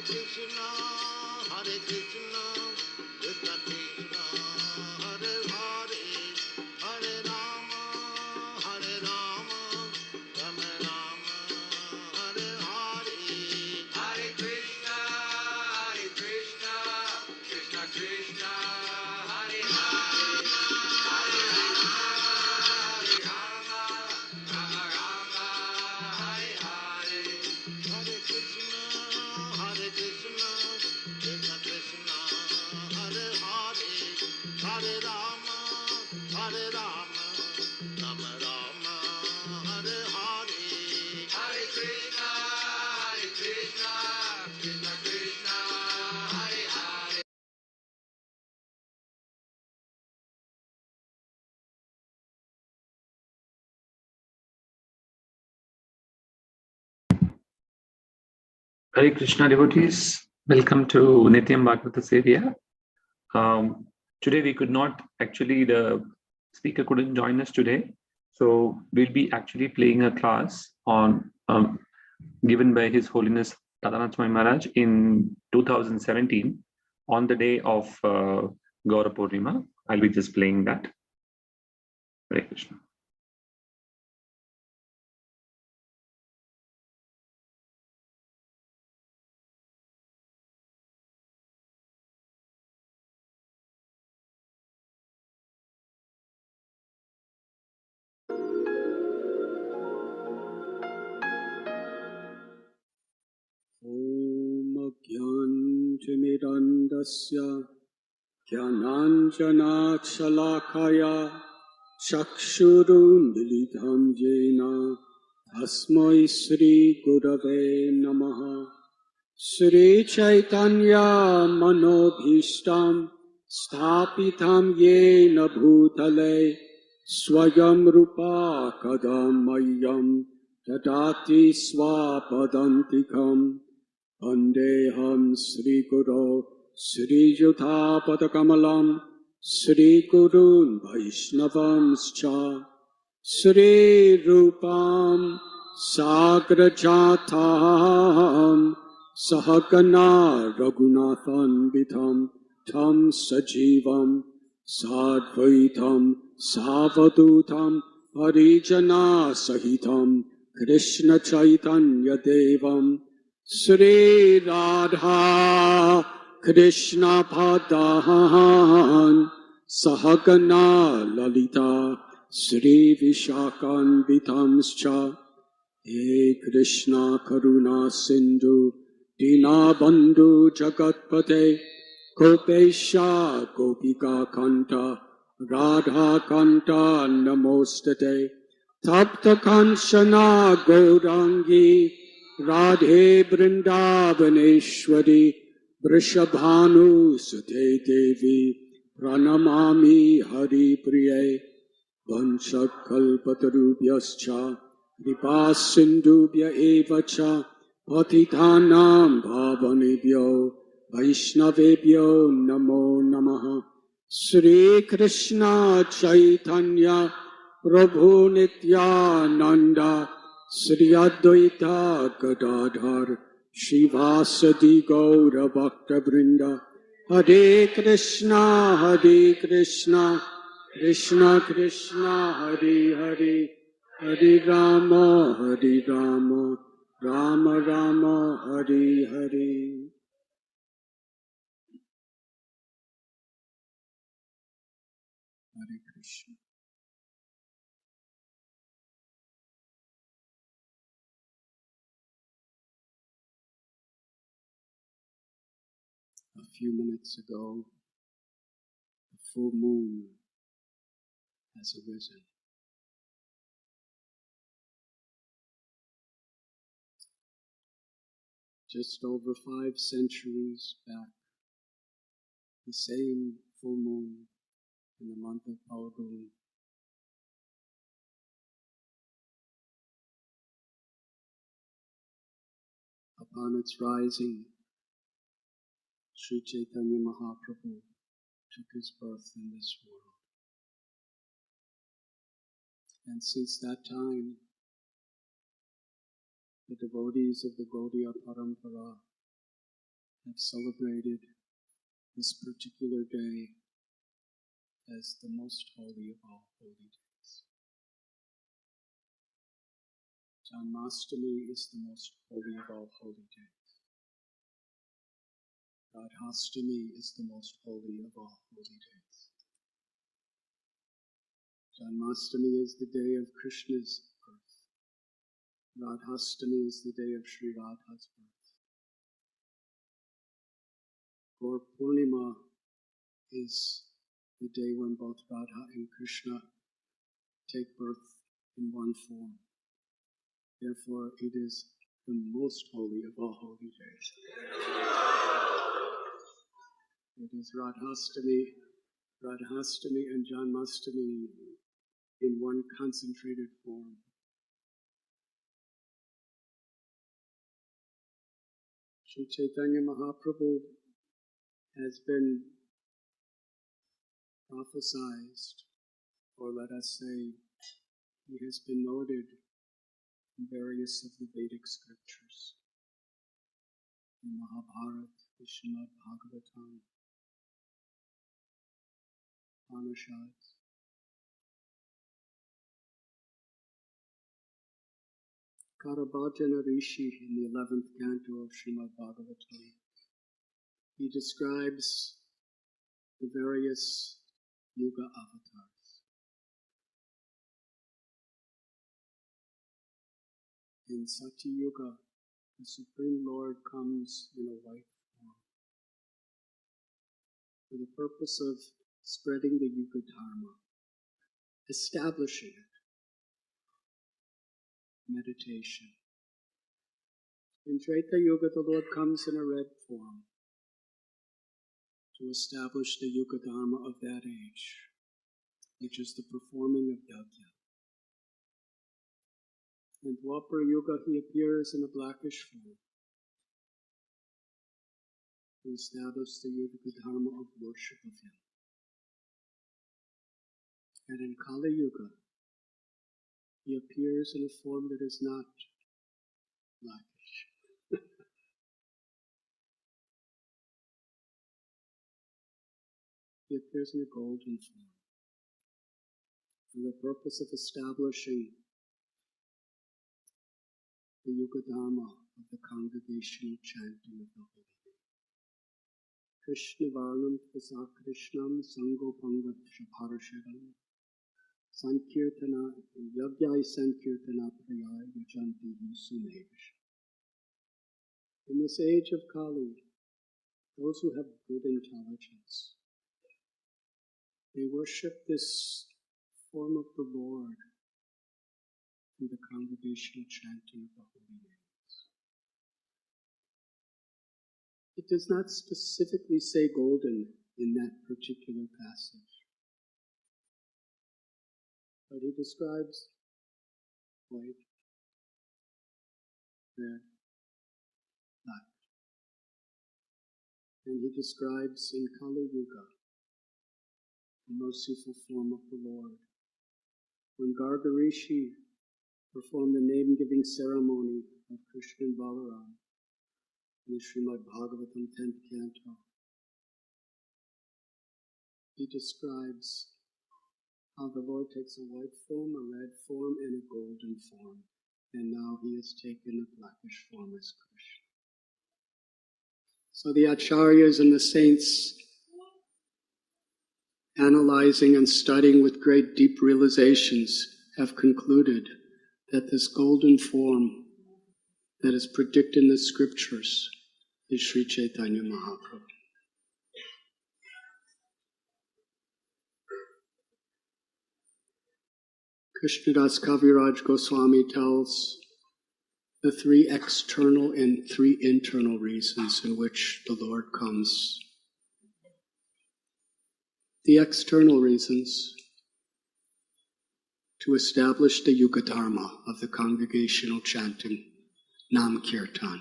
Krishna, Hare Krishna, Krishna Krishna, Hare Hare, Hare Rama, Rama Rama, Hare Hare. Hare Krishna, Krishna Krishna, Hare Hare, Hare Rama, Rama Rama, Hare Hare. Hare Krishna, Krishna Krishna, Hare Hare, Hare Rama, Rama Rama, Hare Hare. Hare Krishna, Krishna Krishna, Hare Hare. Hare Krishna devotees, welcome to Nityam Bhagavata Sevaya. Today we could not actually, the speaker couldn't join us today. So we'll be actually playing a class on given by His Holiness Radhanath Swami Maharaj in 2017 on the day of Gaura Purnima. I'll be just playing that. Hare Krishna. Om Gyantimirandasya Gyananjanachalakaya Chakshurun Militam Jena Tasmai Sri Gurave Namaha. Sri Chaitanya Manobhishtam Sthapitam Yena Bhutale Swayam Rupa Kadamayam Tadati Swapadantikam Vandeham Sri Guru Sri Yuthapadakamalam Sri Gurun Vaishnavamscha Sri Rupam Sagrajatam Sahagana Raghunathan Vitam Tam Sajivam Sadvaitam Savadutam Harijana Sahitam Krishna Chaitanya Devam Sri Radha Krishna Padahan Sahagana Lalita Sri Vishakan Vitamscha He Krishna Karuna Sindhu Dina Bandhu Jagatpate Kopesha Gopika Kanta Radha Kanta Namostate Tapta Kanchana Gaurangi Radhe Vrindavaneshwari Vrishabhanu Sute Devi Pranamami Hari Priye Vanchakalpatarubhyascha Kripasindubhya evacha Patitanam Bhavanebhyo Vaishnavebhyo Namo Namaha. Sri Krishna Chaitanya Prabhu Nityananda Sri Advaita Gadadhar Shivasadi Gaura Bhakta Vrinda. Hare Krishna, Krishna Krishna, Hare Hare, Hare Rama, Rama Rama, Hare Hare. Hare Krishna. A few minutes ago, the full moon has arisen. Just over 5 centuries back, the same full moon in the month of Phalgun upon its rising, Sri Chaitanya Mahaprabhu took his birth in this world. And since that time, the devotees of the Gaudiya Parampara have celebrated this particular day as the most holy of all holy days. Janmashtami is the most holy of all holy days. Radhashtami is the most holy of all holy days. Janmashtami is the day of Krishna's birth. Radhashtami is the day of Sri Radha's birth. Gaura Purnima is the day when both Radha and Krishna take birth in one form. Therefore, it is the most holy of all holy days. It is Radhashtami and Janmashtami in one concentrated form. Sri Chaitanya Mahaprabhu has been prophesized, or let us say, he has been noted in various of the Vedic scriptures, in Mahabharata, Srimad Bhagavatam, Upanishads. Karabhajana Rishi, in the 11th canto of Srimad Bhagavatam, he describes the various Yuga avatars. In Satya Yuga, the Supreme Lord comes in a white form for the purpose of spreading the Yuga Dharma, establishing it. Meditation. In Treta Yuga, the Lord comes in a red form to establish the Yuga Dharma of that age, which is the performing of yajna. In Dwapara Yuga, he appears in a blackish form to establish the Yuga Dharma of worship of him. And in Kali Yuga, he appears in a form that is not blackish. He appears in a golden form for the purpose of establishing the Yuga Dharma of the congregational chanting of the Holy Name. Krishna Varnam Prasa Krishnam Sangopanga Shabharasharam Sankirtana Yagyai Sankirtana Prayai Yajanti Sumesh. In this age of Kali, those who have good intelligence, they worship this form of the Lord through the congregational chanting of the holy names. It does not specifically say golden in that particular passage, but he describes white, red, black. And he describes in Kali Yuga the merciful form of the Lord. When Gargarishi performed the name-giving ceremony of Krishna and Balaram in the Srimad Bhagavatam 10th canto, he describes how the Lord takes a white form, a red form, and a golden form, and now he has taken a blackish form as Krishna. So the Acharyas and the saints, analyzing and studying with great deep realizations, have concluded that this golden form that is predicted in the scriptures is Sri Chaitanya Mahaprabhu. Krishnadas Kaviraj Goswami tells the three external and three internal reasons in which the Lord comes. The external reasons: to establish the Yuga Dharma of the congregational chanting, Nam Kirtan.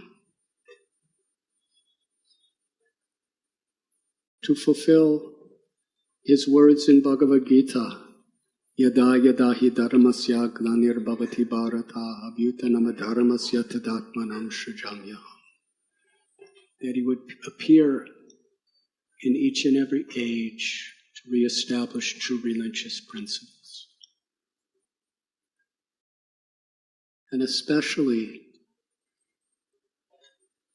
To fulfill his words in Bhagavad Gita, Yada yada hi dharmasya glanir bhavati bharata abhyutanam dharmasya tadatmanam shrujamyaham. that he would appear in each and every age to reestablish true religious principles. And especially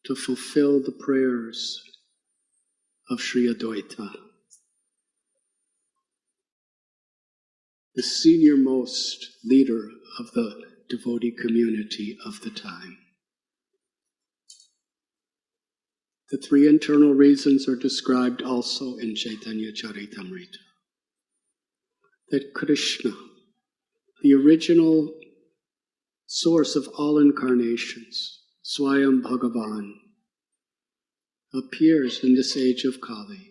to fulfill the prayers of Sri Advaita, the senior-most leader of the devotee community of the time. The three internal reasons are described also in Chaitanya Charitamrita. That Krishna, the original source of all incarnations, Swayam Bhagavan, appears in this age of Kali.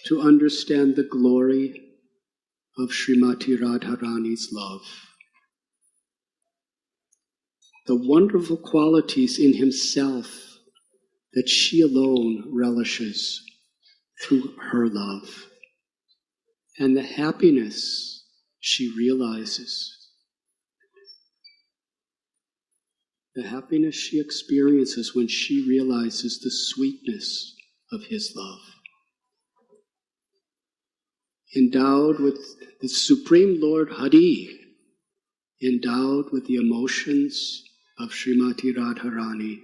To understand the glory of Srimati Radharani's love, the wonderful qualities in himself that she alone relishes through her love, and the happiness she realizes, the happiness she experiences when she realizes the sweetness of his love. Endowed with the Supreme Lord Hari, endowed with the emotions of Srimati Radharani,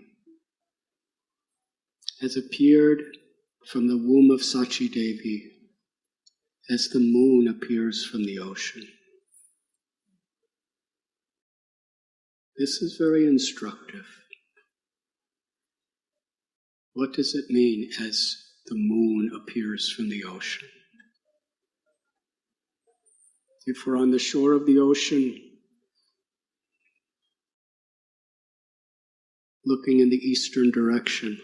has appeared from the womb of Sachi Devi as the moon appears from the ocean. This is very instructive. What does it mean as the moon appears from the ocean? If we're on the shore of the ocean, looking in the eastern direction,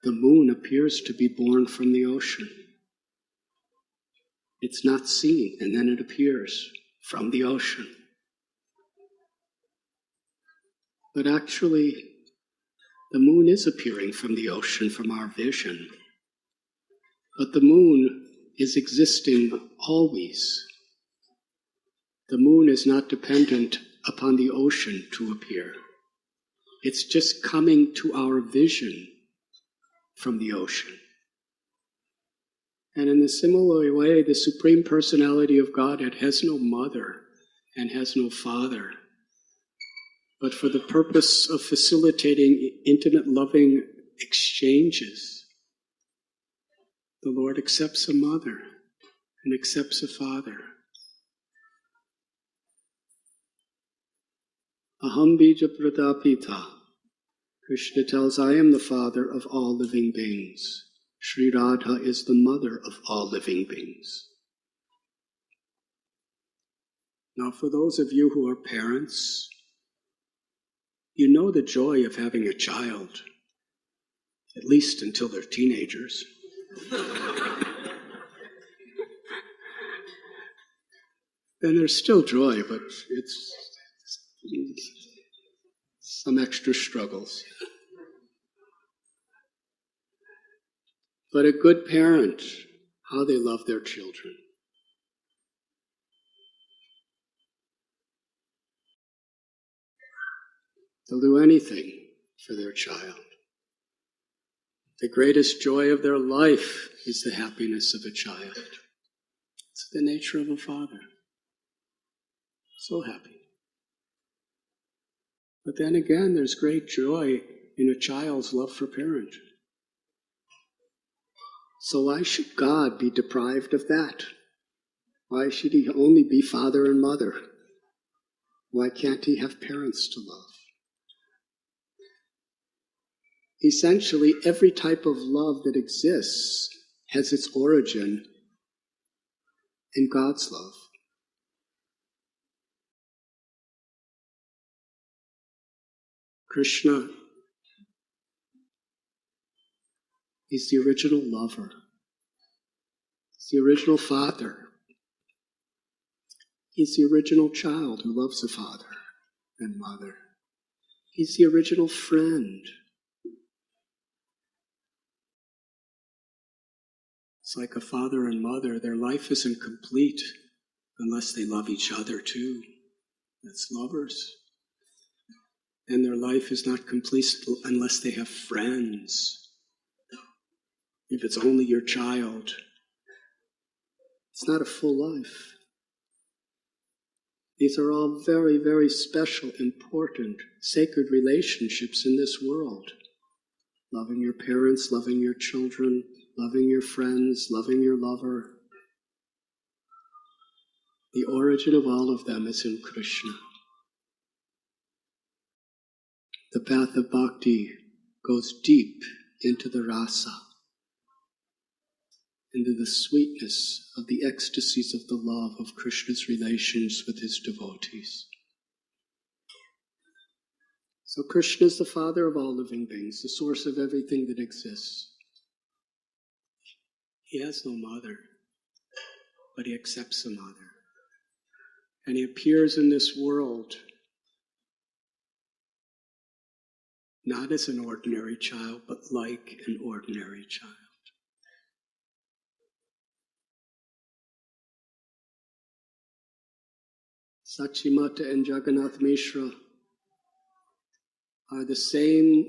the moon appears to be born from the ocean. It's not seen, and then it appears from the ocean. But actually, the moon is appearing from the ocean, from our vision. But the moon is existing always. The moon is not dependent upon the ocean to appear. It's just coming to our vision from the ocean. And in a similar way, the Supreme Personality of Godhead has no mother and has no father. But for the purpose of facilitating intimate, loving exchanges, the Lord accepts a mother and accepts a father. Aham bija pradapita. Krishna tells, I am the father of all living beings. Sri Radha is the mother of all living beings. Now, for those of you who are parents, you know the joy of having a child, at least until they're teenagers. Then there's still joy, but it's some extra struggles. But a good parent, how they love their children. They'll do anything for their child. The greatest joy of their life is the happiness of a child. It's the nature of a father. So happy. But then again, there's great joy in a child's love for parent. So why should God be deprived of that? Why should he only be father and mother? Why can't he have parents to love? Essentially, every type of love that exists has its origin in God's love. Krishna is the original lover. He's the original father. He's the original child who loves a father and mother. He's the original friend. It's like a father and mother. Their life isn't complete unless they love each other too. That's lovers. And their life is not complete unless they have friends. If it's only your child, it's not a full life. These are all very, very special, important, sacred relationships in this world. Loving your parents, loving your children, loving your friends, loving your lover. The origin of all of them is in Krishna. The path of bhakti goes deep into the rasa, into the sweetness of the ecstasies of the love of Krishna's relations with his devotees. So Krishna is the father of all living beings, the source of everything that exists. He has no mother, but he accepts a mother. And he appears in this world not as an ordinary child, but like an ordinary child. Sachimata and Jagannath Mishra are the same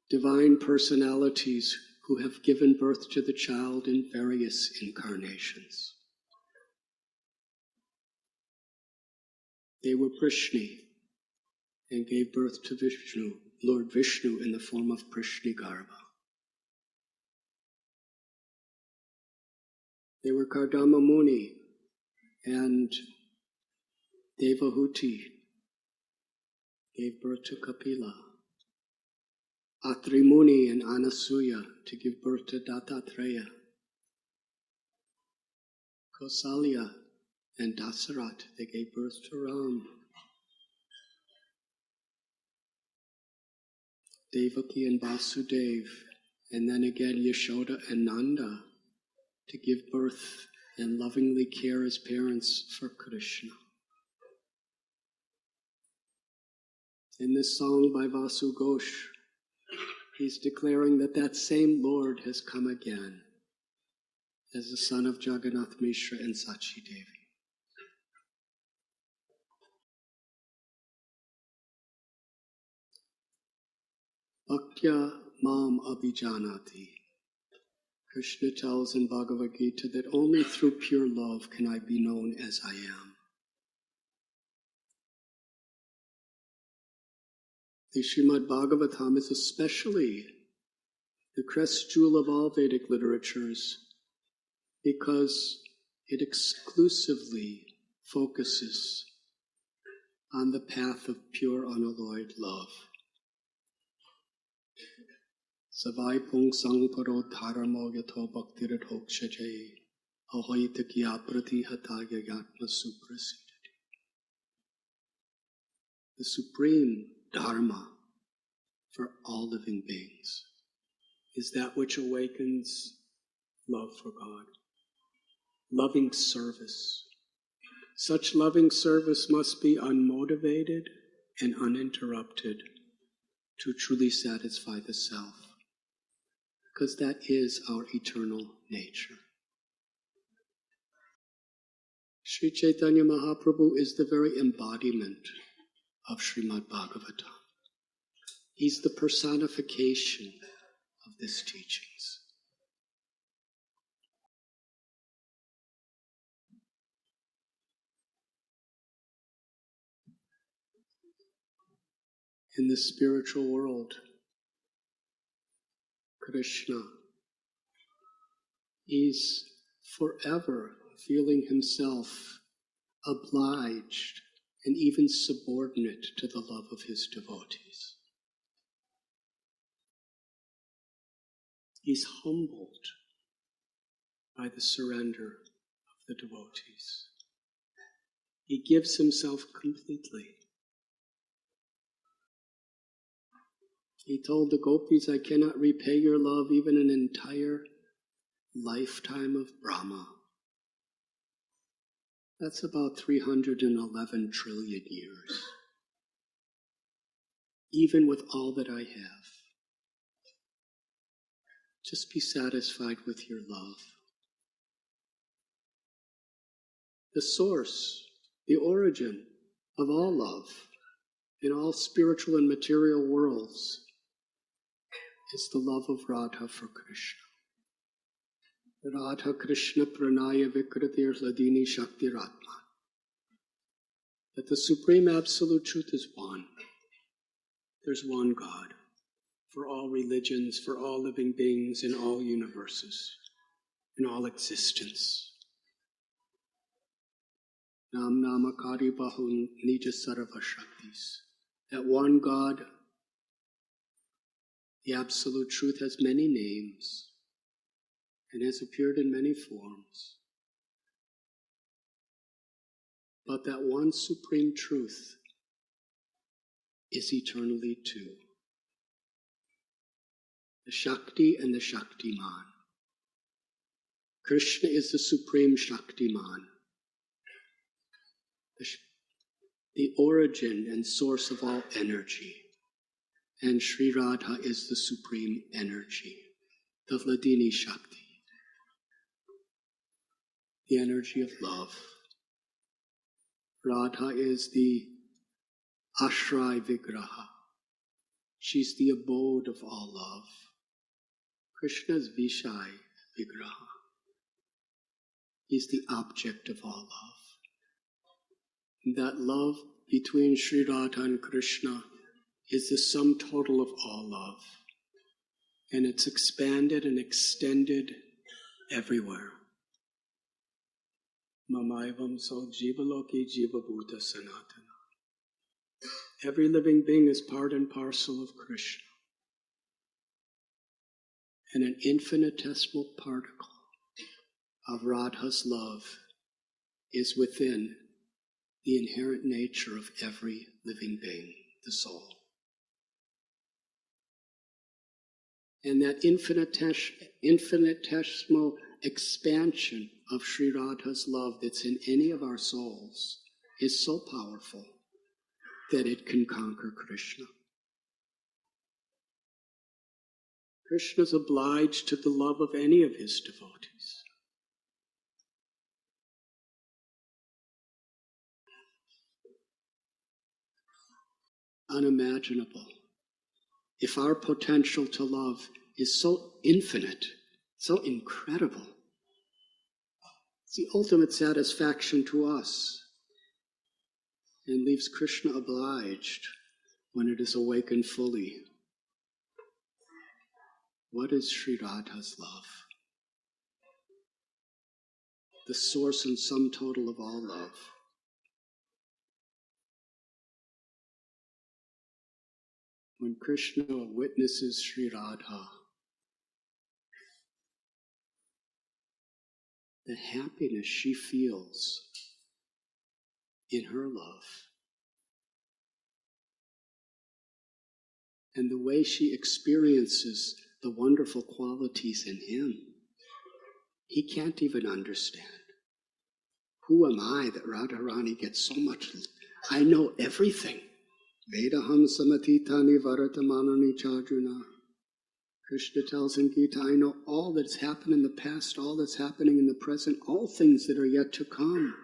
divine personalities who have given birth to the child in various incarnations. They were Prishni and gave birth to Vishnu, Lord Vishnu, in the form of Prishni-garbha. They were Kardama Muni and Devahuti, gave birth to Kapila. Atri Muni and Anasuya to give birth to Dattatreya. Kausalya and Dasarat, they gave birth to Ram. Devaki and Vasudev, and then again Yashoda and Nanda to give birth and lovingly care as parents for Krishna. In this song by Vasu Ghosh, he's declaring that that same Lord has come again as the son of Jagannath Mishra and Sachi Devi. Bhaktya mam abhijanati. Krishna tells in Bhagavad Gita that only through pure love can I be known as I am. The Srimad Bhagavatam is especially the crest jewel of all Vedic literatures because it exclusively focuses on the path of pure unalloyed love. Savai pung sang paro dharamo yato bhaktirat hokshajaye ahoita kya pratihataya yatma suprasidati. The supreme dharma for all living beings is that which awakens love for God. Loving service. Such loving service must be unmotivated and uninterrupted to truly satisfy the self, because that is our eternal nature. Sri Chaitanya Mahaprabhu is the very embodiment of Srimad Bhagavatam. He's the personification of these teachings. In the spiritual world, Krishna is forever feeling himself obliged and even subordinate to the love of his devotees. He's humbled by the surrender of the devotees. He gives himself completely. He told the gopis, I cannot repay your love even an entire lifetime of Brahma. That's about 311 trillion years. Even with all that I have, just be satisfied with your love. The source, the origin of all love in all spiritual and material worlds is the love of Radha for Krishna. Radha Krishna Pranaya Vikritir Ladini Shakti Ratman. That the Supreme Absolute Truth is one. There's one God for all religions, for all living beings in all universes, in all existence. Nam Namakari Bahun Nija Sarva Shaktis. That one God, the Absolute Truth, has many names and has appeared in many forms. But that one Supreme Truth is eternally two. The Shakti and the Shaktiman. Krishna is the Supreme Shaktiman, the origin and source of all energy. And Sri Radha is the Supreme Energy, the Vladini Shakti, the energy of love. Radha is the Ashray Vigraha. She's the abode of all love. Krishna's Vishai Vigraha. He's the object of all love. And that love between Sri Radha and Krishna is the sum total of all love. And it's expanded and extended everywhere. Mamaivam so jivaloki jivabhuta sanatana. Every living being is part and parcel of Krishna. And an infinitesimal particle of Radha's love is within the inherent nature of every living being, the soul. And that infinitesimal expansion of Sri Radha's love that's in any of our souls is so powerful that it can conquer Krishna. Krishna is obliged to the love of any of his devotees. Unimaginable. If our potential to love is so infinite, so incredible, it's the ultimate satisfaction to us and leaves Krishna obliged when it is awakened fully. What is Sri Radha's love? The source and sum total of all love. When Krishna witnesses Sri Radha, the happiness she feels in her love, and the way she experiences the wonderful qualities in him, he can't even understand. Who am I that Radharani gets so much? I know everything. Vedaham samatitani varatamanani chajuna. Krishna tells in Gita, I know all that's happened in the past, all that's happening in the present, all things that are yet to come.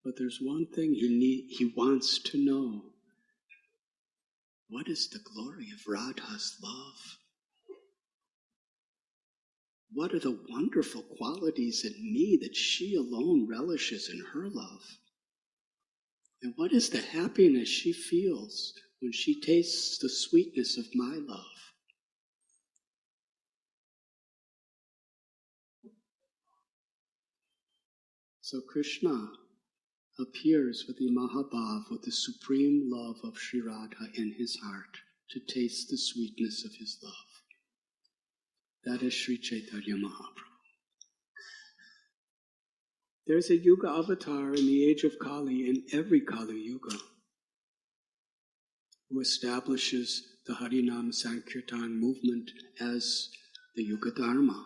But there's one thing he wants to know. What is the glory of Radha's love? What are the wonderful qualities in me that she alone relishes in her love? And what is the happiness she feels when she tastes the sweetness of my love? So Krishna appears with the Mahabhav, with the supreme love of Sri Radha in his heart, to taste the sweetness of his love. That is Sri Chaitanya Mahaprabhu. There's a Yuga avatar in the age of Kali, in every Kali Yuga, who establishes the Harinam Sankirtan movement as the Yuga Dharma.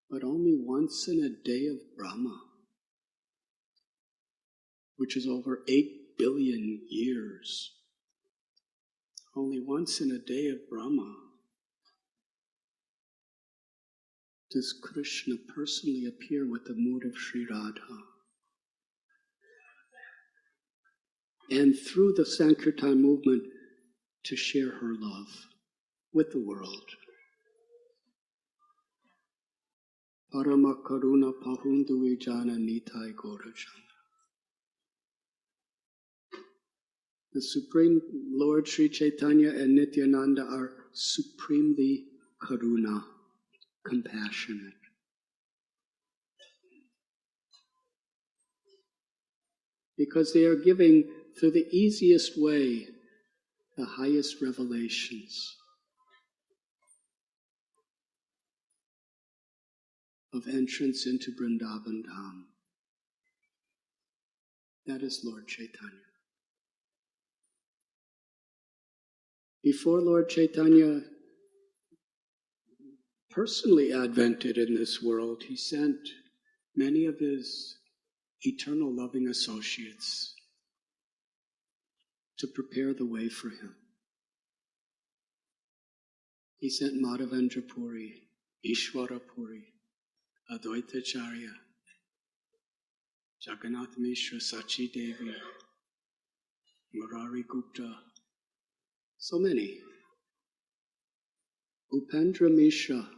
But only once in a day of Brahma, which is over 8 billion years, only once in a day of Brahma does Krishna personally appear with the mood of Sri Radha and through the Sankirtan movement to share her love with the world. Parama Karuna Pahunduvi Jana Nitai Gaura. The Supreme Lord Sri Chaitanya and Nityananda are supremely karuna, compassionate. Because they are giving, through the easiest way, the highest revelations of entrance into Vrindavan Dham. That is Lord Chaitanya. Before Lord Chaitanya personally advented in this world, he sent many of his eternal loving associates to prepare the way for him. He sent Madhavendra Puri, Ishwara Puri, Advaita Charya, Jagannath Mishra, Sachi Devi, Murari Gupta, so many. Upendra Mishra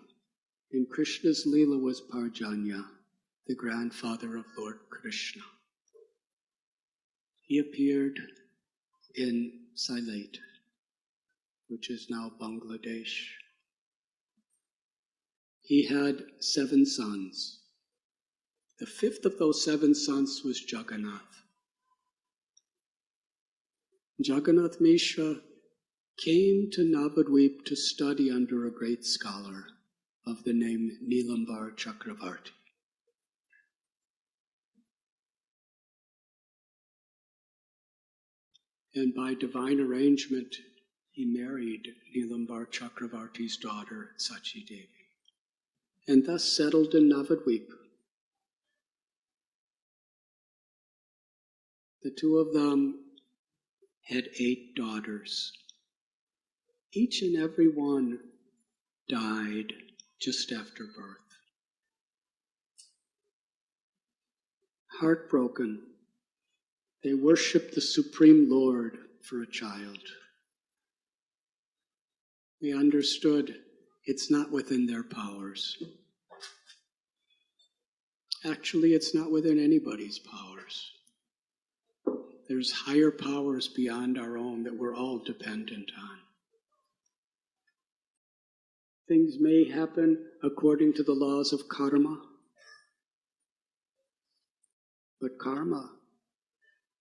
in Krishna's Leela was Parjanya, the grandfather of Lord Krishna. He appeared in Sylhet, which is now Bangladesh. He had 7 sons. The 5th of those 7 sons was Jagannath. Jagannath Mishra came to Navadvip to study under a great scholar of the name Nilambar Chakravarti. And by divine arrangement, he married Nilambar Chakravarti's daughter, Sachi Devi, and thus settled in Navadvip. The 2 of them had 8 daughters. Each and every one died just after birth. Heartbroken, they worshiped the Supreme Lord for a child. They understood it's not within their powers. Actually, it's not within anybody's powers. There's higher powers beyond our own that we're all dependent on. Things may happen according to the laws of karma, but karma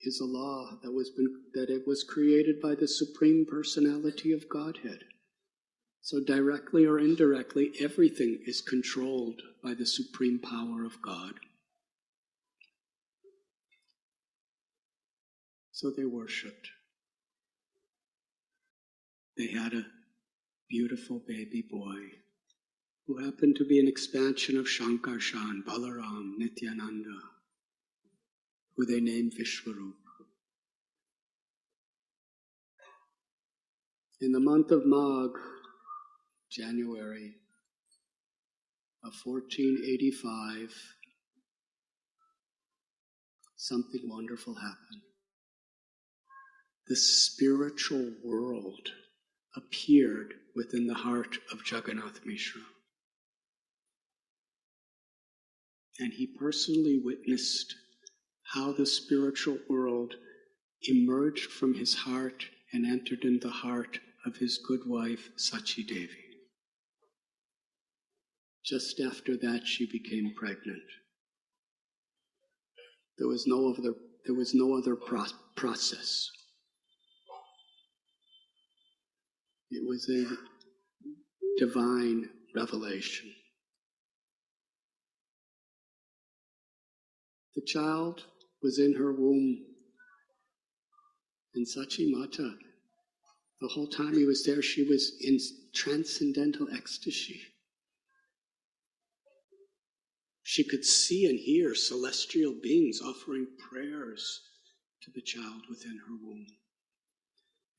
is a law that it was created by the Supreme Personality of Godhead. So directly or indirectly, everything is controlled by the supreme power of God. So they worshipped. They had a beautiful baby boy who happened to be an expansion of Shankarshan, Balaram, Nityananda, who they named Vishwarup. In the month of Magh, January of 1485, something wonderful happened. The spiritual world appeared within the heart of Jagannath Mishra. And he personally witnessed how the spiritual world emerged from his heart and entered in the heart of his good wife, Sachi Devi. Just after that, she became pregnant. There was no other process. It was a divine revelation. The child was in her womb, and Sachi Mata, the whole time he was there, she was in transcendental ecstasy. She could see and hear celestial beings offering prayers to the child within her womb.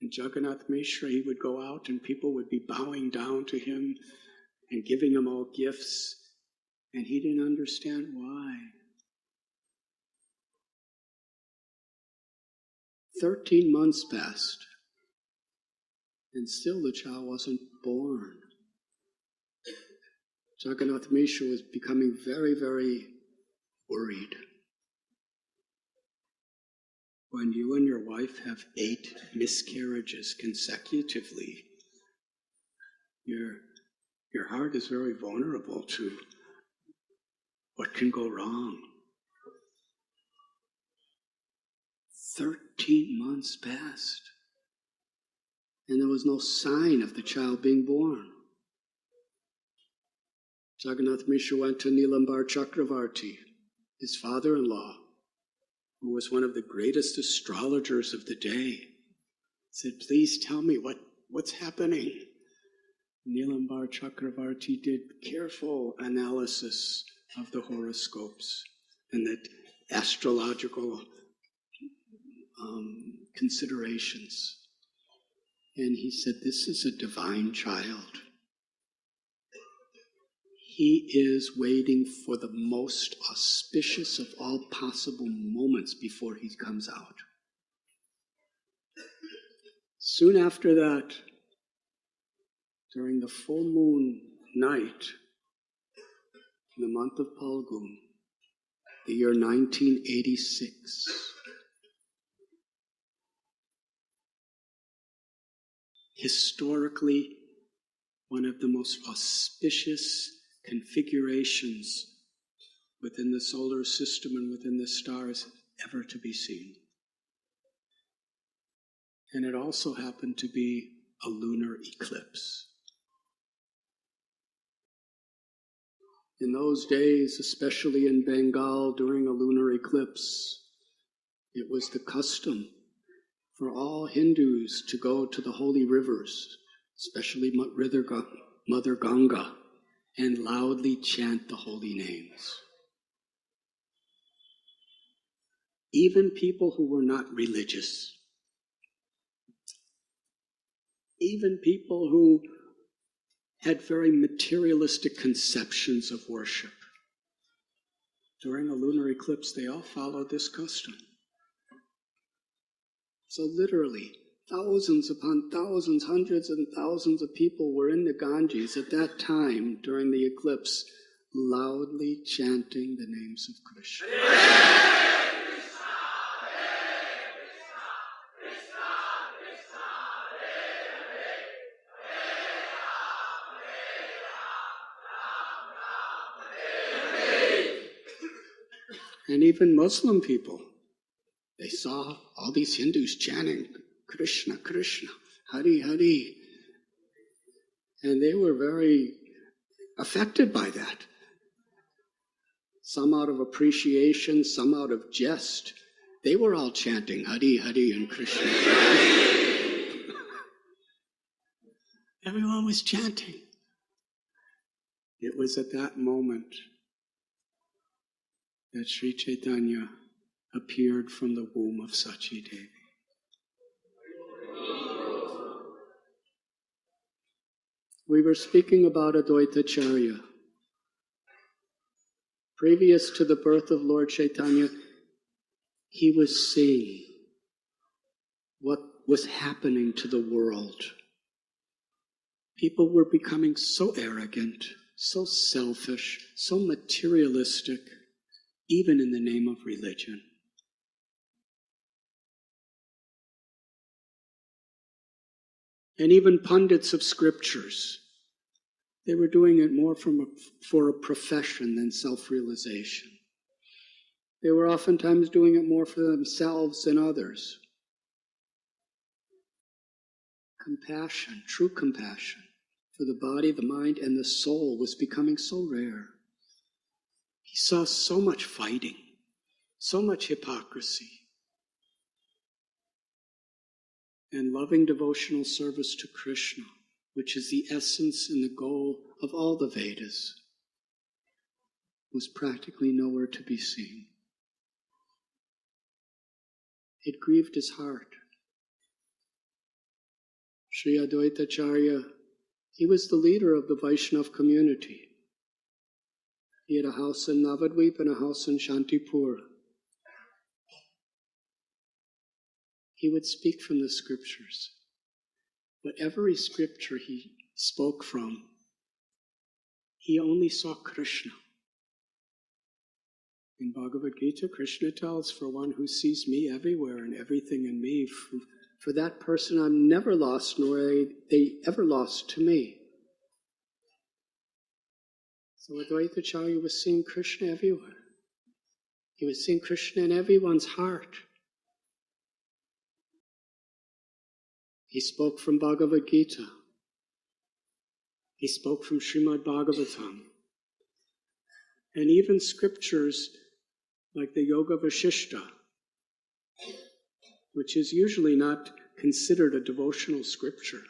And Jagannath Mishra, he would go out and people would be bowing down to him and giving him all gifts, and he didn't understand why. 13 months passed, and still the child wasn't born. Jagannath Mishra was becoming very, very worried. When you and your wife have 8 miscarriages consecutively, your heart is very vulnerable to what can go wrong. 13 months passed, and there was no sign of the child being born. Jagannath Mishra went to Nilambar Chakravarti, his father-in-law, who was one of the greatest astrologers of the day. Said, please tell me what's happening. Nilambar Chakravarti did careful analysis of the horoscopes and the astrological considerations. And he said, this is a divine child. He is waiting for the most auspicious of all possible moments before he comes out. Soon after that, during the full moon night, in the month of Phalgun, the year 1986, historically, one of the most auspicious configurations within the solar system and within the stars ever to be seen. And it also happened to be a lunar eclipse. In those days, especially in Bengal during a lunar eclipse, it was the custom for all Hindus to go to the holy rivers, especially Mother Ganga, and loudly chant the holy names. Even people who were not religious, even people who had very materialistic conceptions of worship, during a lunar eclipse, they all followed this custom. So literally, thousands upon thousands, hundreds and thousands of people were in the Ganges at that time during the eclipse, loudly chanting the names of Krishna. And even Muslim people, they saw all these Hindus chanting Krishna, Krishna, Hari, Hari. And they were very affected by that. Some out of appreciation, some out of jest. They were all chanting Hari, Hari and Krishna. Everyone was chanting. It was at that moment that Sri Chaitanya appeared from the womb of Sachi Devi. We were speaking about Advaitacharya. Previous to the birth of Lord Chaitanya, he was seeing what was happening to the world. People were becoming so arrogant, so selfish, so materialistic, even in the name of religion. And even pundits of scriptures, they were doing it more for a profession than self-realization. They were oftentimes doing it more for themselves than others. Compassion, true compassion for the body, the mind, and the soul was becoming so rare. He saw so much fighting, so much hypocrisy. And loving devotional service to Krishna, which is the essence and the goal of all the Vedas, was practically nowhere to be seen. It grieved his heart. Sri Advaitacharya, he was the leader of the Vaishnava community. He had a house in Navadvip and a house in Shantipur. he would speak from the scriptures. But every scripture he spoke from, he only saw Krishna. In Bhagavad Gita, Krishna tells, for one who sees me everywhere and everything in me, for that person I'm never lost, nor are they ever lost to me. So Advaita Acharya was seeing Krishna everywhere. He was seeing Krishna in everyone's heart. He spoke from Bhagavad Gita. He spoke from Srimad Bhagavatam. And even scriptures like the Yoga Vasishta, which is usually not considered a devotional scripture.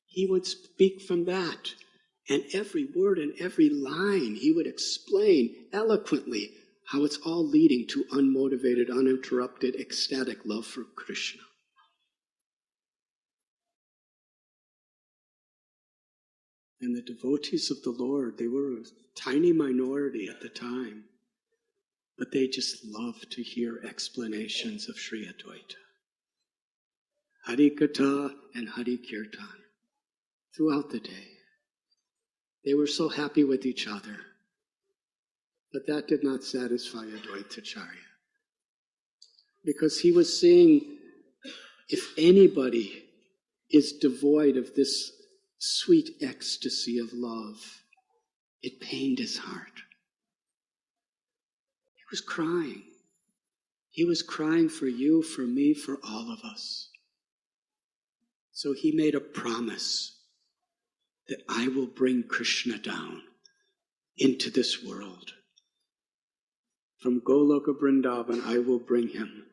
He would speak from that, and every word and every line he would explain eloquently how it's all leading to unmotivated, uninterrupted, ecstatic love for Krishna. And the devotees of the Lord, they were a tiny minority at the time, but they just loved to hear explanations of Sri Advaita. Hari Katha and Hari Kirtan throughout the day. They were so happy with each other, but that did not satisfy Advaita Acharya, because he was seeing if anybody is devoid of this sweet ecstasy of love, it pained his heart. He was crying. He was crying for you, for me, for all of us. So he made a promise that I will bring Krishna down into this world. From Goloka Vrindavan, I will bring him.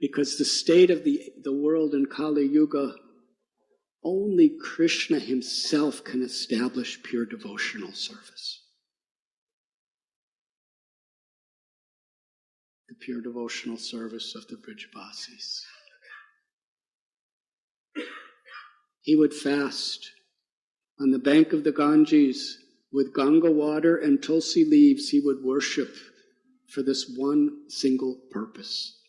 Because the state of the world in Kali Yuga, only Krishna himself can establish pure devotional service. The pure devotional service of the Brijvasis. He would fast on the bank of the Ganges with Ganga water and Tulsi leaves. He would worship for this one single purpose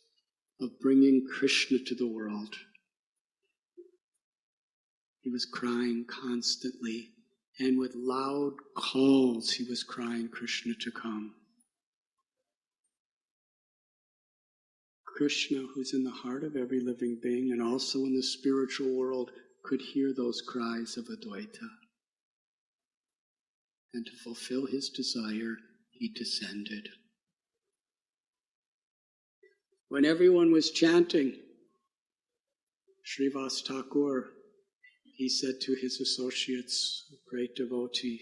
of bringing Krishna to the world. He was crying constantly, and with loud calls he was crying Krishna to come. Krishna, who's in the heart of every living being and also in the spiritual world, could hear those cries of Advaita. And to fulfill his desire, he descended. When everyone was chanting, Srivas Thakur, he said to his associates, great devotee,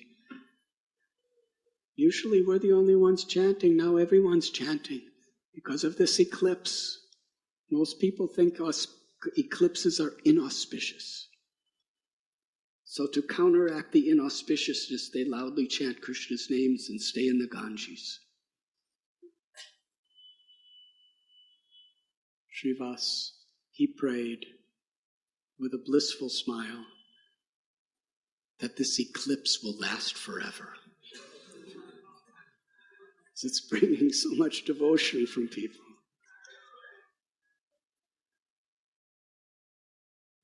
usually we're the only ones chanting, now everyone's chanting because of this eclipse. Most people think eclipses are inauspicious. So to counteract the inauspiciousness, they loudly chant Krishna's names and stay in the Ganges. Srivas, he prayed with a blissful smile that this eclipse will last forever. It's bringing so much devotion from people.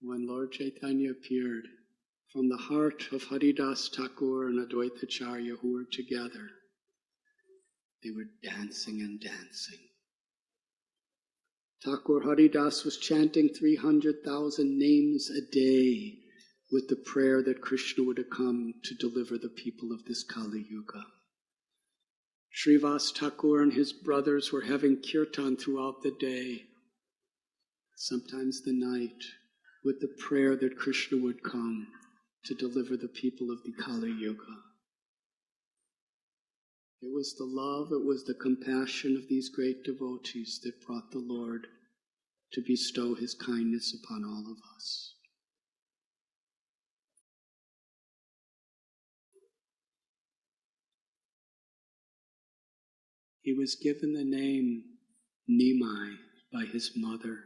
When Lord Chaitanya appeared, from the heart of Haridas Thakur and Advaita Acharya, who were together, they were dancing and dancing. Thakur Haridas was chanting 300,000 names a day with the prayer that Krishna would come to deliver the people of this Kali Yuga. Srivas Thakur and his brothers were having kirtan throughout the day, sometimes the night, with the prayer that Krishna would come to deliver the people of the Kali Yuga. It was the love, it was the compassion of these great devotees that brought the Lord to bestow his kindness upon all of us. He was given the name Nimai by his mother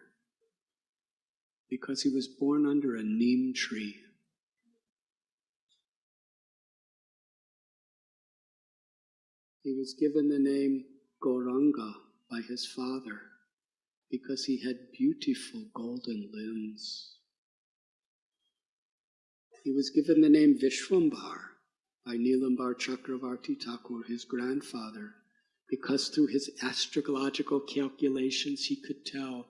because he was born under a neem tree. He was given the name Gauranga by his father because he had beautiful golden limbs. He was given the name Vishwambar by Nilambar Chakravarti Thakur, his grandfather, because through his astrological calculations he could tell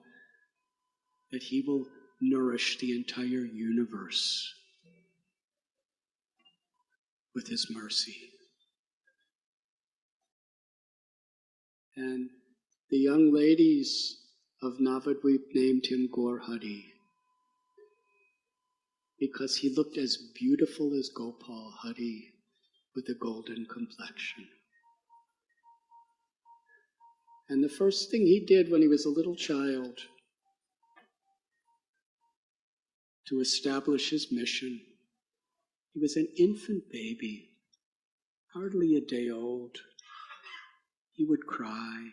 that he will nourish the entire universe with his mercy. And the young ladies of Navadvip named him Gaur Hari because he looked as beautiful as Gopal Hari with a golden complexion. And the first thing he did when he was a little child to establish his mission, he was an infant baby, hardly a day old. He would cry.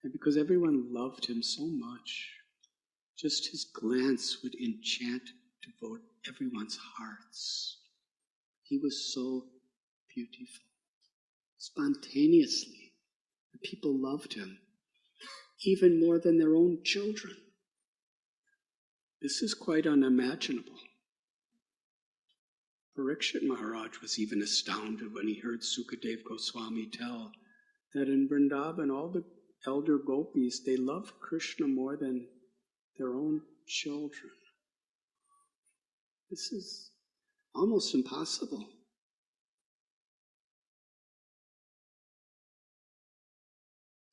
And because everyone loved him so much, just his glance would enchant, devote everyone's hearts. He was so beautiful. Spontaneously, the people loved him, even more than their own children. This is quite unimaginable. Parikshit Maharaj was even astounded when he heard Sukadev Goswami tell that in Vrindavan, all the elder gopis, they love Krishna more than their own children. This is almost impossible.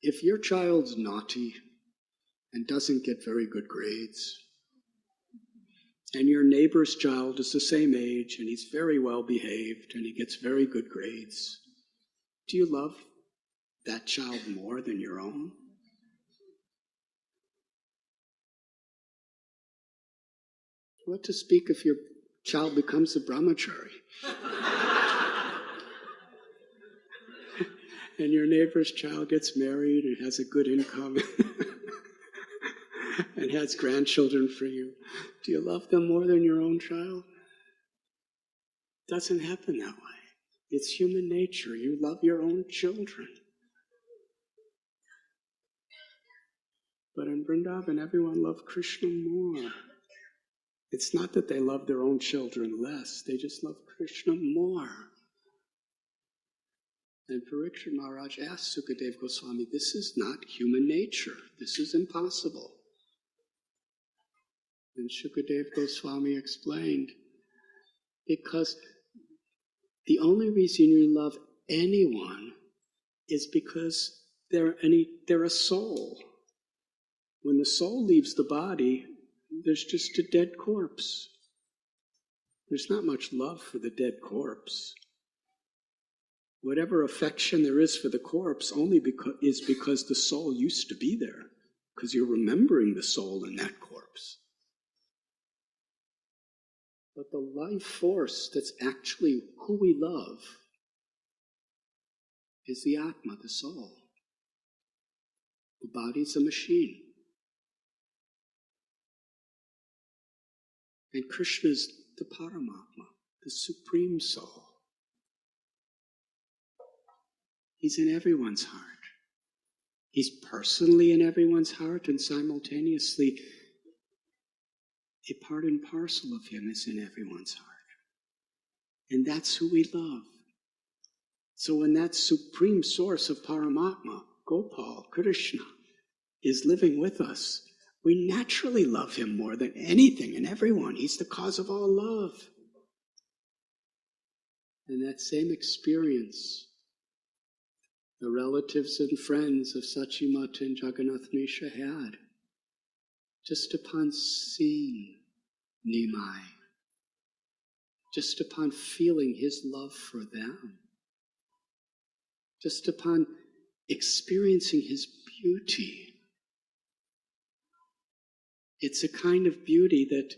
If your child's naughty and doesn't get very good grades, and your neighbor's child is the same age and he's very well behaved and he gets very good grades, do you love that child more than your own? What to speak if your child becomes a brahmachari? And your neighbor's child gets married and has a good income and has grandchildren for you. Do you love them more than your own child? It doesn't happen that way. It's human nature. You love your own children. But in Vrindavan, everyone loved Krishna more. It's not that they love their own children less, they just love Krishna more. And Parikshit Maharaj asked Sukadev Goswami, this is not human nature. This is impossible. And Sukadev Goswami explained, because the only reason you love anyone is because they're a soul. When the soul leaves the body, there's just a dead corpse. There's not much love for the dead corpse. Whatever affection there is for the corpse is because the soul used to be there, because you're remembering the soul in that corpse. But the life force that's actually who we love is the Atma, the soul. The body's a machine. And Krishna's the Paramatma, the Supreme Soul. He's in everyone's heart. He's personally in everyone's heart, and simultaneously, a part and parcel of him is in everyone's heart. And that's who we love. So when that supreme source of Paramatma, Gopal, Krishna, is living with us, we naturally love him more than anything and everyone. He's the cause of all love. And that same experience, the relatives and friends of Sachimata and Jagannath Misha had, just upon seeing Nimai, just upon feeling his love for them, just upon experiencing his beauty. It's a kind of beauty that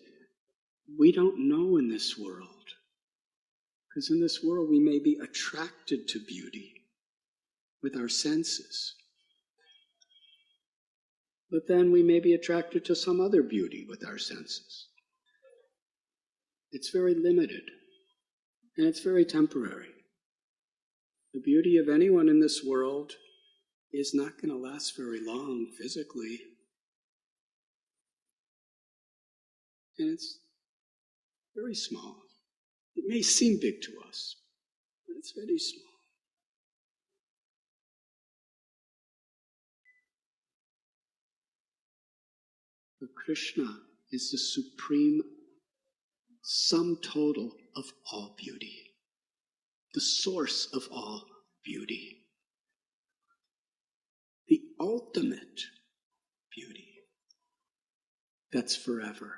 we don't know in this world. Because in this world we may be attracted to beauty with our senses. But then we may be attracted to some other beauty with our senses. It's very limited, and it's very temporary. The beauty of anyone in this world is not going to last very long physically. And it's very small. It may seem big to us, but it's very small. But Krishna is the supreme sum total of all beauty, the source of all beauty, the ultimate beauty that's forever.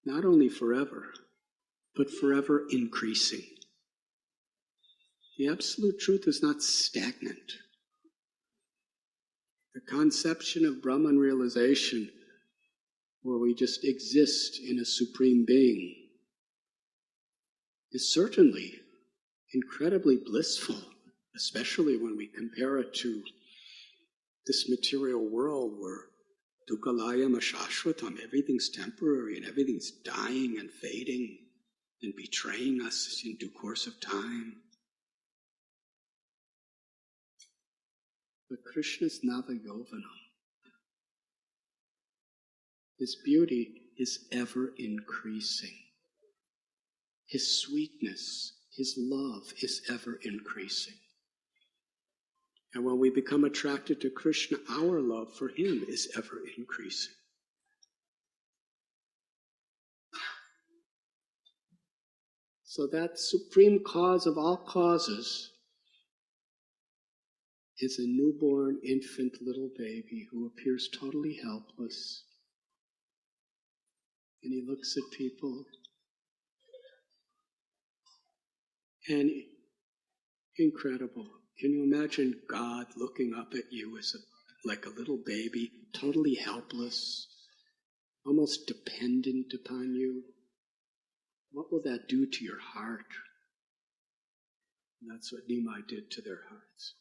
Not only forever, but forever increasing. The absolute truth is not stagnant. The conception of Brahman realization, where we just exist in a supreme being, is certainly incredibly blissful, especially when we compare it to this material world where dukkhalayam ashashvatam, everything's temporary and everything's dying and fading and betraying us in due course of time. But Krishna's Navayovanam, his beauty is ever increasing. His sweetness, his love is ever increasing. And when we become attracted to Krishna, our love for him is ever increasing. So that supreme cause of all causes is a newborn infant little baby who appears totally helpless. And he looks at people and incredible. Can you imagine God looking up at you as like a little baby, totally helpless, almost dependent upon you? What will that do to your heart? And that's what Nimai did to their hearts.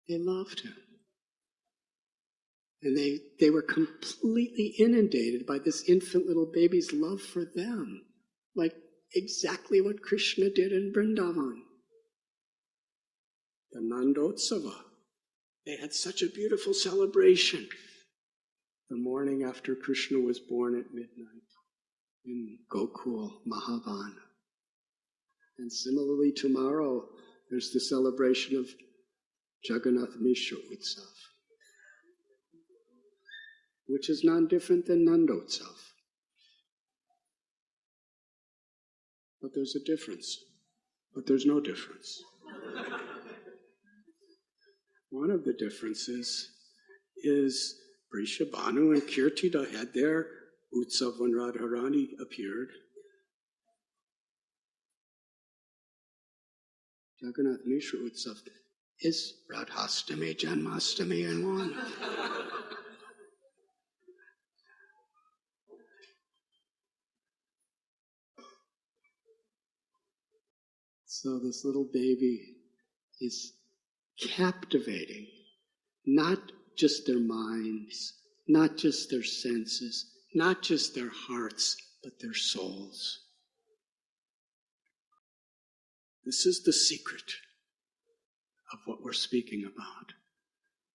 They loved him. And they were completely inundated by this infant little baby's love for them. Like exactly what Krishna did in Vrindavan. The Nandotsava. They had such a beautiful celebration. The morning after Krishna was born at midnight in Gokul, Mahavan. And similarly tomorrow, there's the celebration of Jagannath Mishra Utsav, which is non-different than Nandotsav. But there's a difference. But there's no difference. One of the differences is Vrishabhanu and Kirtida had their Utsav when Radharani appeared. Jagannath Mishra Utsav is Radhastami, Janmastami in one. So this little baby is captivating, not just their minds, not just their senses, not just their hearts, but their souls. This is the secret of what we're speaking about.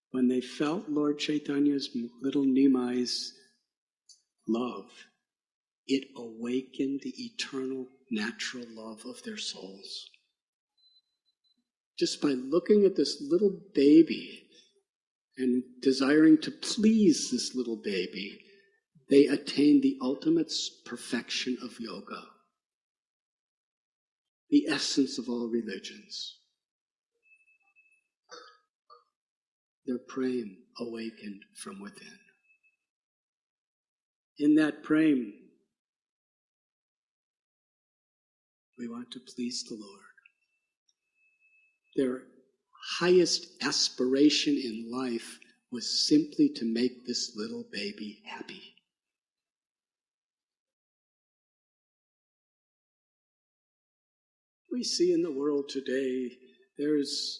When they felt Lord Chaitanya's little Nimai's love, it awakened the eternal, natural love of their souls. Just by looking at this little baby and desiring to please this little baby, they attained the ultimate perfection of yoga, the essence of all religions. Their prem awakened from within. In that prem, we want to please the Lord. Their highest aspiration in life was simply to make this little baby happy. We see in the world today, there's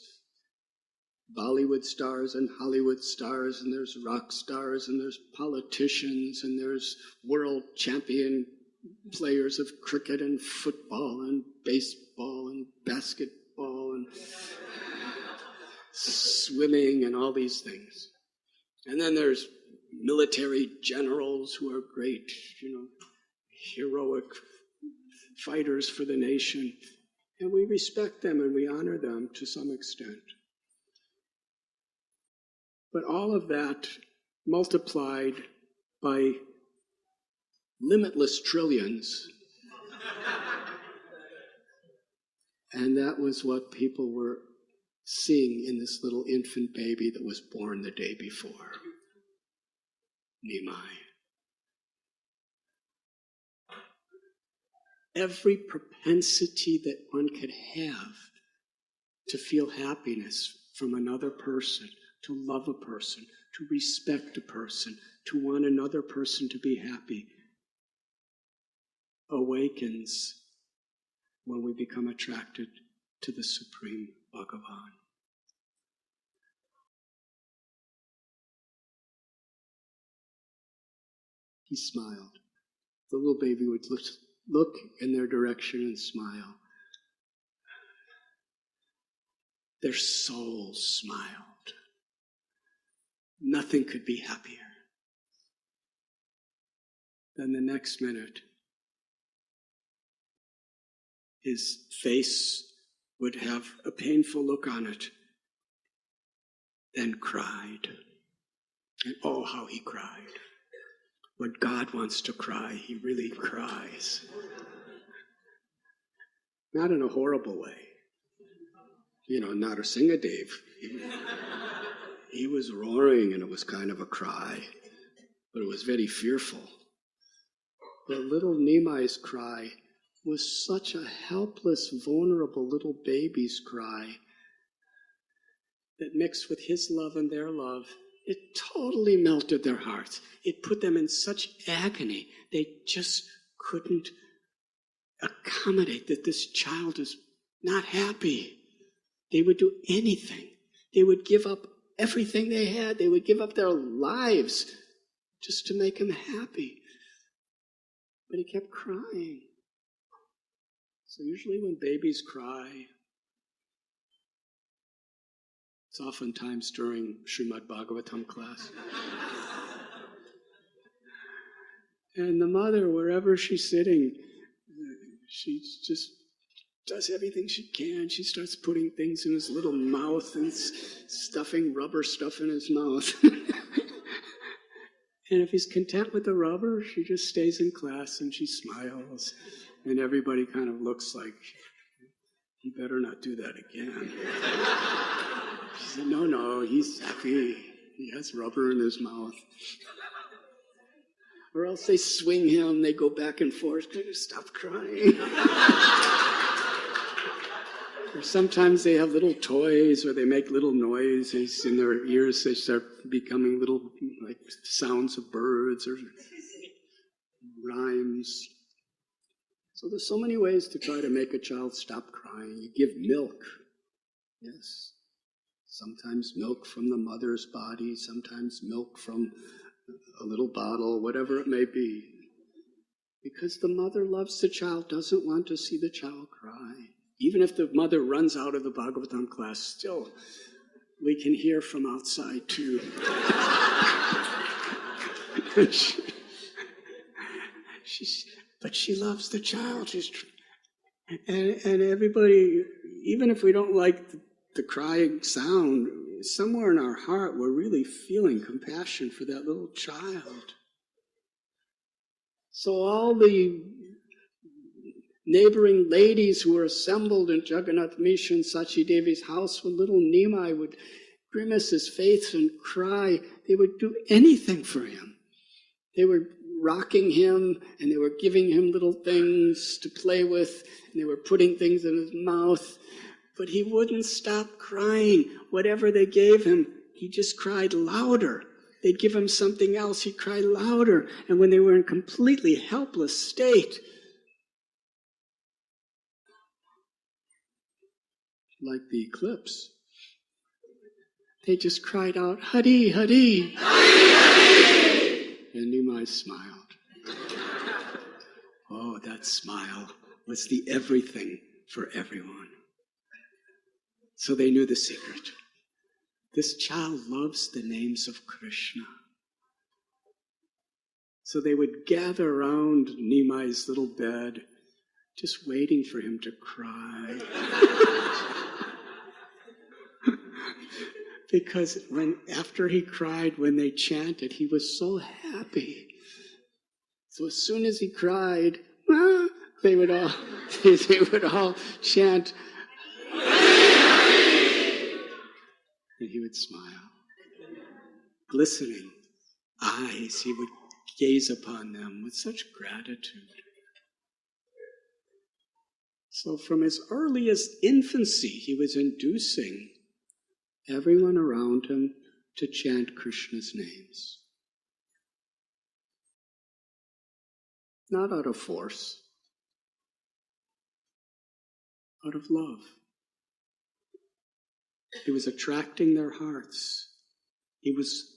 Bollywood stars and Hollywood stars, and there's rock stars, and there's politicians, and there's world champion players of cricket and football and baseball and basketball and swimming and all these things. And then there's military generals who are great, heroic fighters for the nation. And we respect them and we honor them to some extent. But all of that multiplied by limitless trillions. And that was what people were seeing in this little infant baby that was born the day before, Nimai. Every propensity that one could have to feel happiness from another person, to love a person, to respect a person, to want another person to be happy, awakens when we become attracted to the Supreme Bhagavan. He smiled. The little baby would look in their direction and smile. Their souls smiled. Nothing could be happier. Then the next minute, his face would have a painful look on it, then cried. And oh, how he cried. When God wants to cry, he really cries. Not in a horrible way. Not a Singadeve. He was roaring and it was kind of a cry, but it was very fearful. The little Nimai's cry was such a helpless, vulnerable little baby's cry that mixed with his love and their love, it totally melted their hearts. It put them in such agony. They just couldn't accommodate that this child is not happy. They would do anything. They would give up everything they had. They would give up their lives just to make him happy. But he kept crying. So usually when babies cry, it's oftentimes during Srimad Bhagavatam class. And the mother, wherever she's sitting, she just does everything she can. She starts putting things in his little mouth and stuffing rubber stuff in his mouth. And if he's content with the rubber, she just stays in class and she smiles. And everybody kind of looks like, he better not do that again. She said, no, he's happy. He has rubber in his mouth. Or else they swing him, they go back and forth. Can you stop crying? Or sometimes they have little toys or they make little noises in their ears. They start becoming little like sounds of birds or rhymes. So there's so many ways to try to make a child stop crying. You give milk. Yes. Sometimes milk from the mother's body, sometimes milk from a little bottle, whatever it may be. Because the mother loves the child, doesn't want to see the child cry. Even if the mother runs out of the Bhagavatam class, still, we can hear from outside too. But she loves the child. And everybody, even if we don't like the crying sound, somewhere in our heart, we're really feeling compassion for that little child. So all the neighboring ladies who were assembled in Jagannath Mission Sachi Devi's house, when little Nimai would grimace his face and cry, they would do anything for him. They were rocking him and they were giving him little things to play with and they were putting things in his mouth, but he wouldn't stop crying. Whatever they gave him, he just cried louder. They'd give him something else, he'd cry louder. And when they were in a completely helpless state, like the eclipse, they just cried out, Hari, Hari. Hari, Hari. And Nimai smiled. Oh, that smile was the everything for everyone. So they knew the secret. This child loves the names of Krishna. So they would gather around Nimai's little bed, just waiting for him to cry. Because after he cried, when they chanted, he was so happy. So as soon as he cried, they would all chant, and he would smile. Glistening eyes, he would gaze upon them with such gratitude. So from his earliest infancy, he was inducing everyone around him to chant Krishna's names. Not out of force, out of love. He was attracting their hearts. He was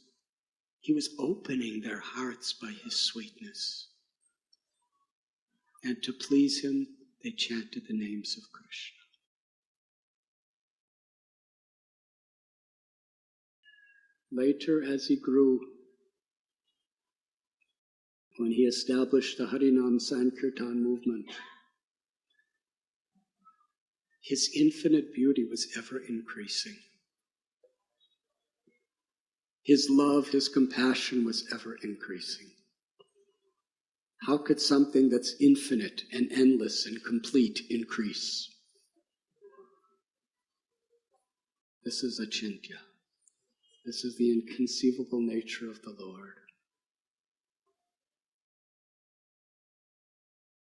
opening their hearts by his sweetness. And to please him, they chanted the names of Krishna. Later, as he grew, when he established the Harinam Sankirtan movement, his infinite beauty was ever increasing. His love, his compassion was ever increasing. How could something that's infinite and endless and complete increase? This is achintya. This is the inconceivable nature of the Lord.